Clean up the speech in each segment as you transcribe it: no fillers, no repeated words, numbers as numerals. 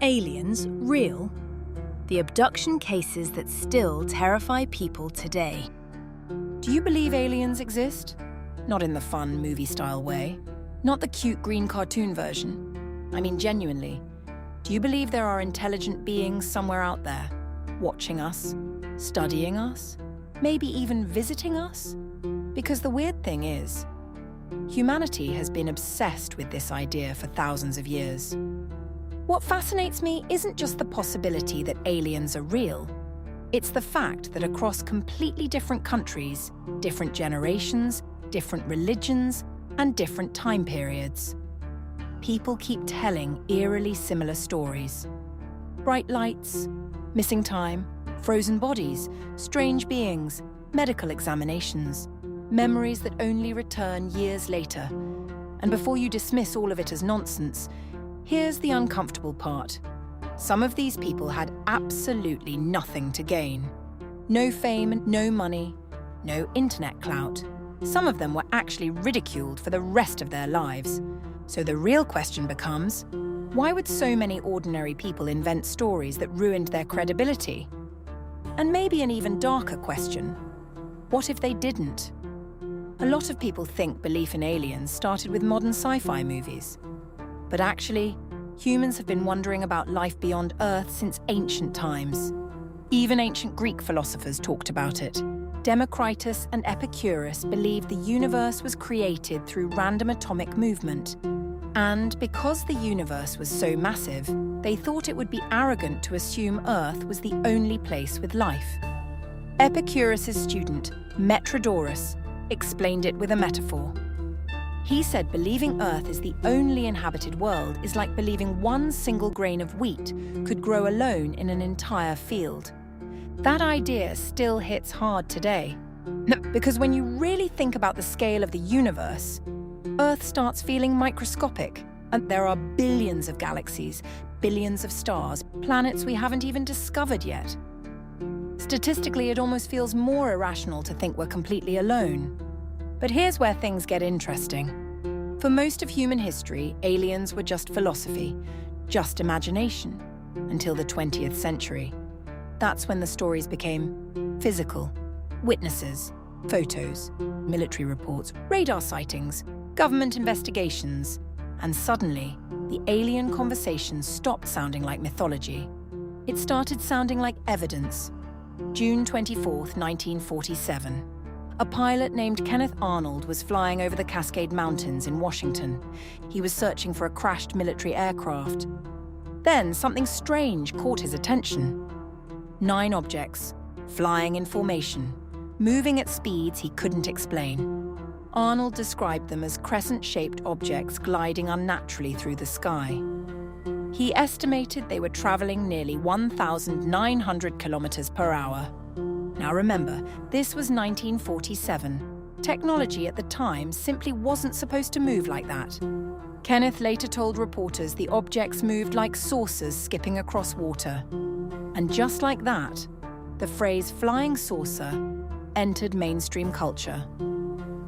aliens real? The abduction cases that still terrify people today. Do you believe aliens exist? Not in the fun movie-style way. Not the cute green cartoon version. I mean, genuinely. Do you believe there are intelligent beings somewhere out there, watching us, studying us, maybe even visiting us? Because the weird thing is, humanity has been obsessed with this idea for thousands of years. What fascinates me isn't just the possibility that aliens are real. It's the fact that across completely different countries, different generations, different religions, and different time periods, people keep telling eerily similar stories. Bright lights, missing time, frozen bodies, strange beings, medical examinations, memories that only return years later. And before you dismiss all of it as nonsense, here's the uncomfortable part. Some of these people had absolutely nothing to gain. No fame, no money, no internet clout. Some of them were actually ridiculed for the rest of their lives. So the real question becomes, why would so many ordinary people invent stories that ruined their credibility? And maybe an even darker question, what if they didn't? A lot of people think belief in aliens started with modern sci-fi movies. But actually, humans have been wondering about life beyond Earth since ancient times. Even ancient Greek philosophers talked about it. Democritus and Epicurus believed the universe was created through random atomic movement. And because the universe was so massive, they thought it would be arrogant to assume Earth was the only place with life. Epicurus's student, Metrodorus, explained it with a metaphor. He said believing Earth is the only inhabited world is like believing one single grain of wheat could grow alone in an entire field. That idea still hits hard today. Because when you really think about the scale of the universe, Earth starts feeling microscopic, and there are billions of galaxies, billions of stars, planets we haven't even discovered yet. Statistically, it almost feels more irrational to think we're completely alone. But here's where things get interesting. For most of human history, aliens were just philosophy, just imagination, until the 20th century. That's when the stories became physical. Witnesses, photos, military reports, radar sightings, government investigations. And suddenly, the alien conversation stopped sounding like mythology. It started sounding like evidence. June 24th, 1947. A pilot named Kenneth Arnold was flying over the Cascade Mountains in Washington. He was searching for a crashed military aircraft. Then something strange caught his attention. 9 objects, flying in formation, moving at speeds he couldn't explain. Arnold described them as crescent-shaped objects gliding unnaturally through the sky. He estimated they were traveling nearly 1,900 kilometers per hour. Now remember, this was 1947. Technology at the time simply wasn't supposed to move like that. Kenneth later told reporters the objects moved like saucers skipping across water. And just like that, the phrase flying saucer entered mainstream culture.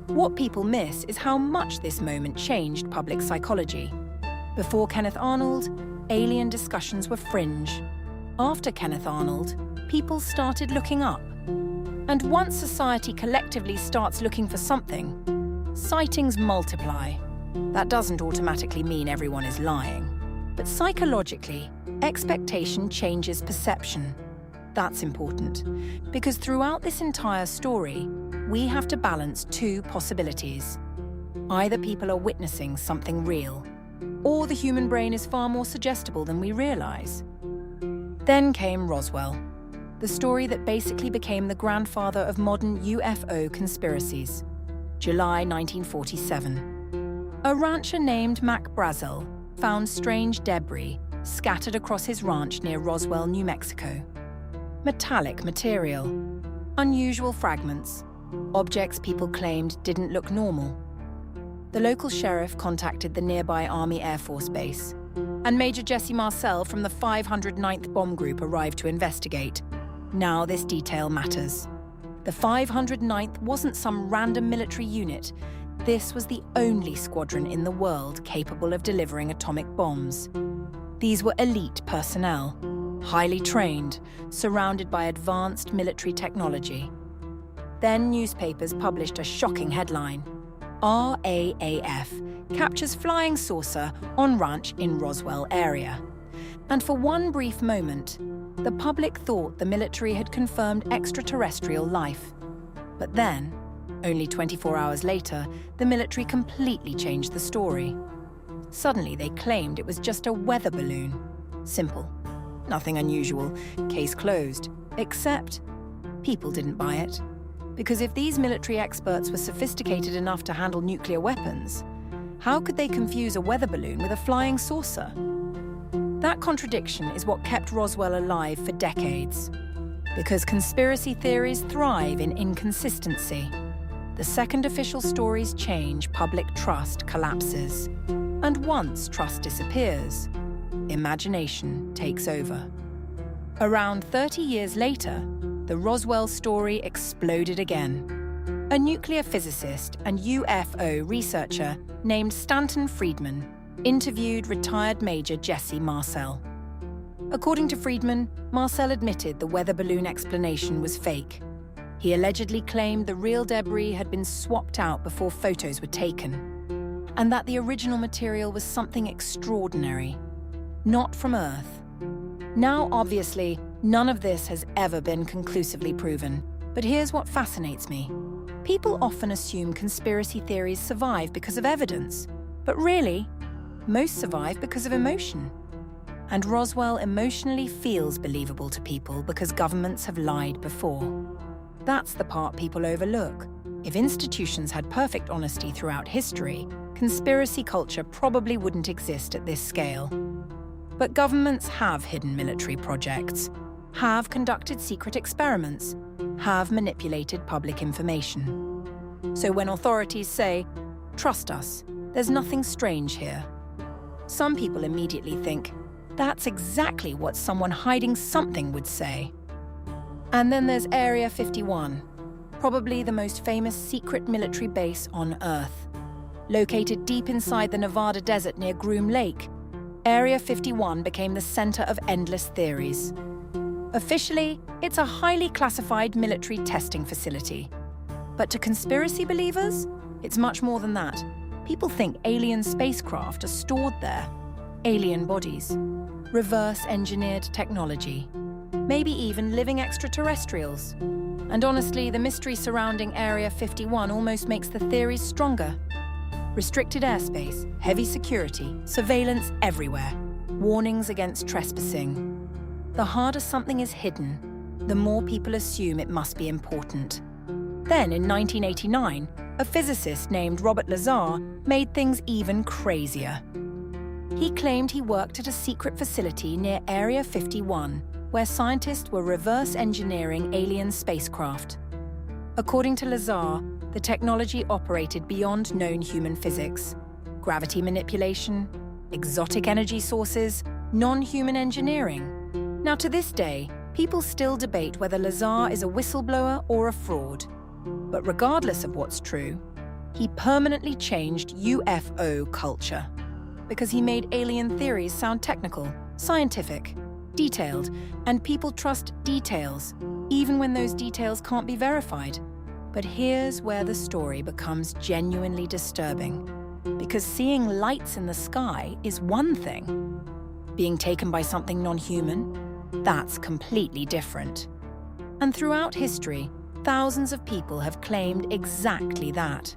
What people miss is how much this moment changed public psychology. Before Kenneth Arnold, alien discussions were fringe. After Kenneth Arnold, people started looking up. And once society collectively starts looking for something, sightings multiply. That doesn't automatically mean everyone is lying. But psychologically, expectation changes perception. That's important, because throughout this entire story, we have to balance 2 possibilities. Either people are witnessing something real, or the human brain is far more suggestible than we realize. Then came Roswell, the story that basically became the grandfather of modern UFO conspiracies. July 1947. A rancher named Mac Brazel found strange debris scattered across his ranch near Roswell, New Mexico. Metallic material, unusual fragments, objects people claimed didn't look normal. The local sheriff contacted the nearby Army Air Force Base, and Major Jesse Marcel from the 509th Bomb Group arrived to investigate. Now this detail matters. The 509th wasn't some random military unit. This was the only squadron in the world capable of delivering atomic bombs. These were elite personnel, highly trained, surrounded by advanced military technology. Then newspapers published a shocking headline: RAAF captures flying saucer on ranch in Roswell area. And for one brief moment, the public thought the military had confirmed extraterrestrial life. But then, only 24 hours later, the military completely changed the story. Suddenly, they claimed it was just a weather balloon. Simple. Nothing unusual. Case closed. Except, people didn't buy it. Because if these military experts were sophisticated enough to handle nuclear weapons, how could they confuse a weather balloon with a flying saucer? That contradiction is what kept Roswell alive for decades. Because conspiracy theories thrive in inconsistency. The second official stories change, public trust collapses. And once trust disappears, imagination takes over. Around 30 years later, the Roswell story exploded again. A nuclear physicist and UFO researcher named Stanton Friedman interviewed retired Major Jesse Marcel. According to Friedman, Marcel admitted the weather balloon explanation was fake. He allegedly claimed the real debris had been swapped out before photos were taken, and that the original material was something extraordinary, not from Earth. Now, obviously, none of this has ever been conclusively proven, but here's what fascinates me. People often assume conspiracy theories survive because of evidence, but really, most survive because of emotion. And Roswell emotionally feels believable to people because governments have lied before. That's the part people overlook. If institutions had perfect honesty throughout history, conspiracy culture probably wouldn't exist at this scale. But governments have hidden military projects, have conducted secret experiments, have manipulated public information. So when authorities say, "Trust us, there's nothing strange here," some people immediately think, that's exactly what someone hiding something would say. And then there's Area 51, probably the most famous secret military base on Earth. Located deep inside the Nevada desert near Groom Lake, Area 51 became the center of endless theories. Officially, it's a highly classified military testing facility. But to conspiracy believers, it's much more than that. People think alien spacecraft are stored there. Alien bodies, reverse-engineered technology, maybe even living extraterrestrials. And honestly, the mystery surrounding Area 51 almost makes the theories stronger. Restricted airspace, heavy security, surveillance everywhere, warnings against trespassing. The harder something is hidden, the more people assume it must be important. Then, in 1989, a physicist named Robert Lazar made things even crazier. He claimed he worked at a secret facility near Area 51, where scientists were reverse engineering alien spacecraft. According to Lazar, the technology operated beyond known human physics. Gravity manipulation, exotic energy sources, non-human engineering. Now, to this day, people still debate whether Lazar is a whistleblower or a fraud. But regardless of what's true, he permanently changed UFO culture because he made alien theories sound technical, scientific, detailed, and people trust details, even when those details can't be verified. But here's where the story becomes genuinely disturbing, because seeing lights in the sky is one thing. Being taken by something non-human, that's completely different. And throughout history, thousands of people have claimed exactly that.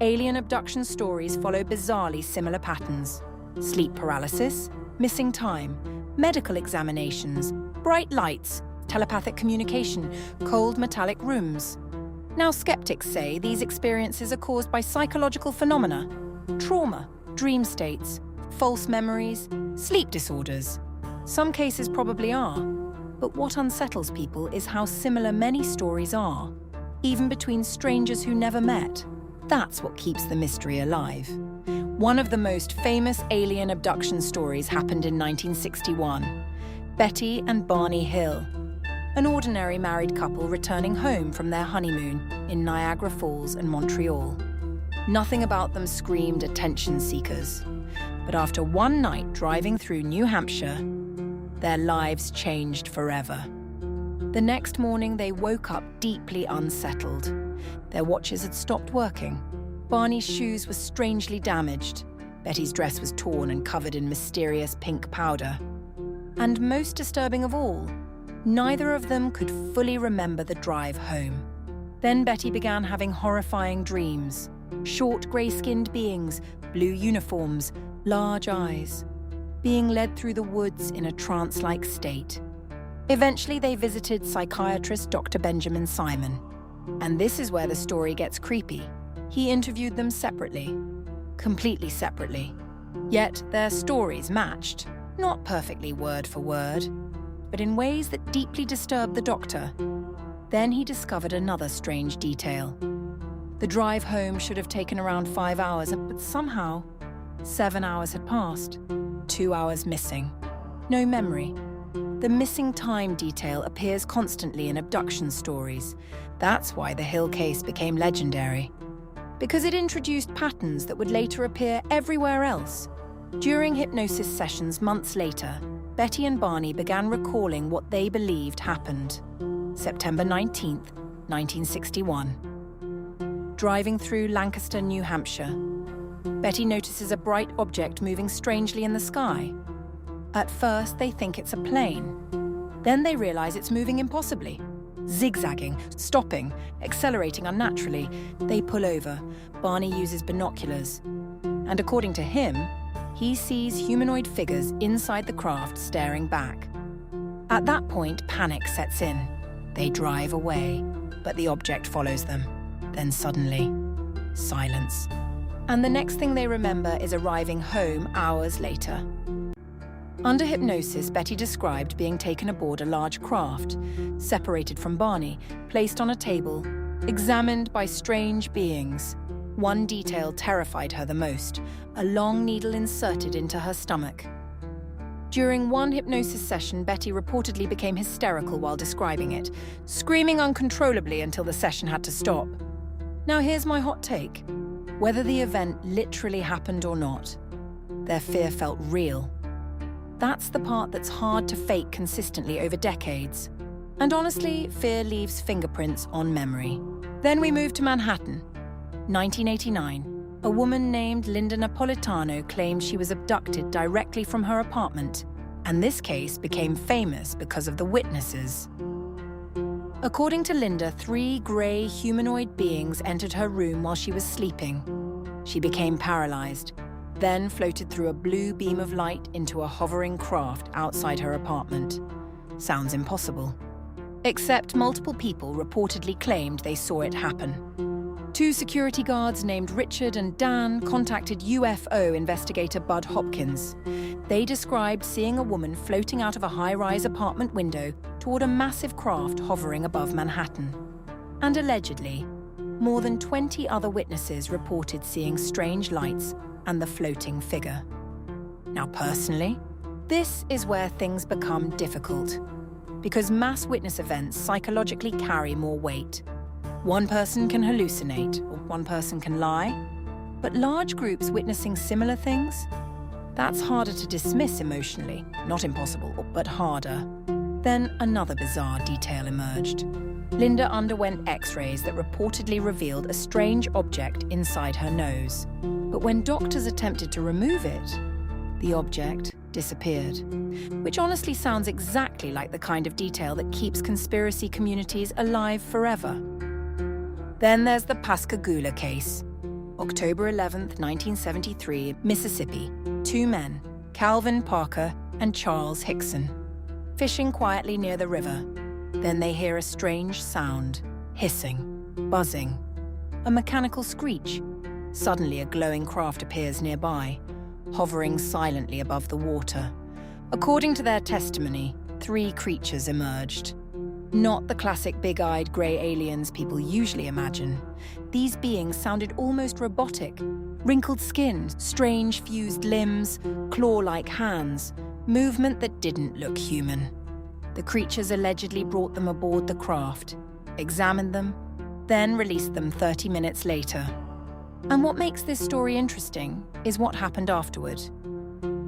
Alien abduction stories follow bizarrely similar patterns: sleep paralysis, missing time, medical examinations, bright lights, telepathic communication, cold metallic rooms. Now, skeptics say these experiences are caused by psychological phenomena, trauma, dream states, false memories, sleep disorders. Some cases probably are, but what unsettles people is how similar many stories are, even between strangers who never met. That's what keeps the mystery alive. One of the most famous alien abduction stories happened in 1961. Betty and Barney Hill, an ordinary married couple returning home from their honeymoon in Niagara Falls and Montreal. Nothing about them screamed attention seekers. But after one night driving through New Hampshire, their lives changed forever. The next morning, they woke up deeply unsettled. Their watches had stopped working. Barney's shoes were strangely damaged. Betty's dress was torn and covered in mysterious pink powder. And most disturbing of all, neither of them could fully remember the drive home. Then Betty began having horrifying dreams. Short, grey-skinned beings, blue uniforms, large eyes, being led through the woods in a trance-like state. Eventually, they visited psychiatrist Dr. Benjamin Simon. And this is where the story gets creepy. He interviewed them separately, completely separately. Yet their stories matched, not perfectly word for word, but in ways that deeply disturbed the doctor. Then he discovered another strange detail. The drive home should have taken around 5 hours, but somehow 7 hours had passed. 2 hours missing. No memory. The missing time detail appears constantly in abduction stories. That's why the Hill case became legendary. Because it introduced patterns that would later appear everywhere else. During hypnosis sessions months later, Betty and Barney began recalling what they believed happened. September 19th, 1961. Driving through Lancaster, New Hampshire, Betty notices a bright object moving strangely in the sky. At first, they think it's a plane. Then they realize it's moving impossibly. Zigzagging, stopping, accelerating unnaturally. They pull over. Barney uses binoculars. And according to him, he sees humanoid figures inside the craft staring back. At that point, panic sets in. They drive away, but the object follows them. Then suddenly, silence. And the next thing they remember is arriving home hours later. Under hypnosis, Betty described being taken aboard a large craft, separated from Barney, placed on a table, examined by strange beings. One detail terrified her the most, a long needle inserted into her stomach. During one hypnosis session, Betty reportedly became hysterical while describing it, screaming uncontrollably until the session had to stop. Now here's my hot take. Whether the event literally happened or not, their fear felt real. That's the part that's hard to fake consistently over decades. And honestly, fear leaves fingerprints on memory. Then we move to Manhattan. 1989. A woman named Linda Napolitano claimed she was abducted directly from her apartment, and this case became famous because of the witnesses. According to Linda, 3 grey humanoid beings entered her room while she was sleeping. She became paralyzed, then floated through a blue beam of light into a hovering craft outside her apartment. Sounds impossible. Except multiple people reportedly claimed they saw it happen. 2 security guards named Richard and Dan contacted UFO investigator Bud Hopkins. They described seeing a woman floating out of a high-rise apartment window toward a massive craft hovering above Manhattan. And allegedly, more than 20 other witnesses reported seeing strange lights and the floating figure. Now personally, this is where things become difficult, because mass witness events psychologically carry more weight. One person can hallucinate, or one person can lie, but large groups witnessing similar things? That's harder to dismiss emotionally, not impossible, but harder. Then another bizarre detail emerged. Linda underwent X-rays that reportedly revealed a strange object inside her nose. But when doctors attempted to remove it, the object disappeared. Which honestly sounds exactly like the kind of detail that keeps conspiracy communities alive forever. Then there's the Pascagoula case. October 11th, 1973, Mississippi. 2 men, Calvin Parker and Charles Hickson, fishing quietly near the river. Then they hear a strange sound, hissing, buzzing, a mechanical screech. Suddenly, a glowing craft appears nearby, hovering silently above the water. According to their testimony, 3 creatures emerged. Not the classic big-eyed grey aliens people usually imagine. These beings sounded almost robotic. Wrinkled skin, strange fused limbs, claw-like hands, movement that didn't look human. The creatures allegedly brought them aboard the craft, examined them, then released them 30 minutes later. And what makes this story interesting is what happened afterward.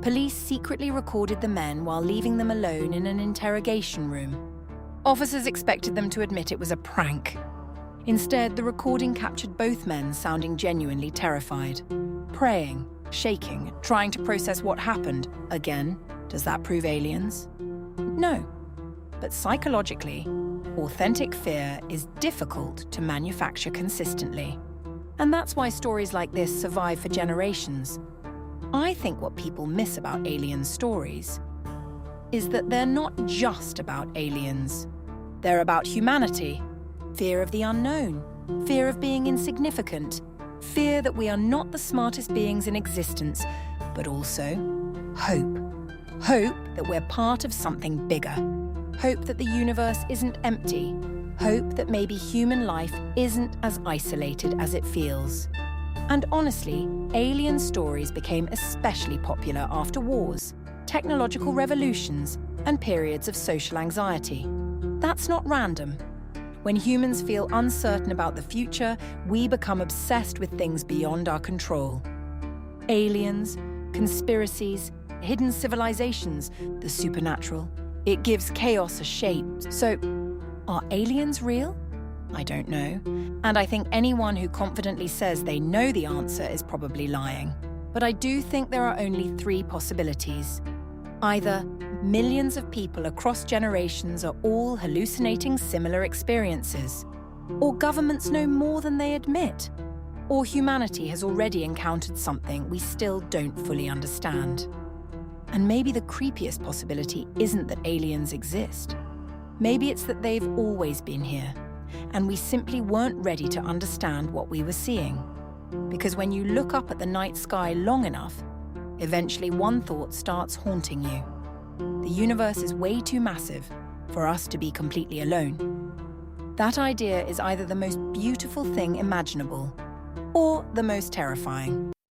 police secretly recorded the men while leaving them alone in an interrogation room. Officers expected them to admit it was a prank. Instead, the recording captured both men sounding genuinely terrified, praying, shaking, trying to process what happened. Again, does that prove aliens? No. But psychologically, authentic fear is difficult to manufacture consistently. And that's why stories like this survive for generations. I think what people miss about alien stories is that they're not just about aliens. They're about humanity, fear of the unknown, fear of being insignificant, fear that we are not the smartest beings in existence, but also hope. Hope that we're part of something bigger. Hope that the universe isn't empty. Hope that maybe human life isn't as isolated as it feels. And honestly, alien stories became especially popular after wars, technological revolutions, and periods of social anxiety. That's not random. When humans feel uncertain about the future, we become obsessed with things beyond our control. Aliens, conspiracies, hidden civilizations, the supernatural. It gives chaos a shape. So, are aliens real? I don't know. And I think anyone who confidently says they know the answer is probably lying. But I do think there are only three possibilities. Either millions of people across generations are all hallucinating similar experiences, or governments know more than they admit, or humanity has already encountered something we still don't fully understand. And maybe the creepiest possibility isn't that aliens exist. Maybe it's that they've always been here, and we simply weren't ready to understand what we were seeing. Because when you look up at the night sky long enough, eventually one thought starts haunting you. The universe is way too massive for us to be completely alone. That idea is either the most beautiful thing imaginable or the most terrifying.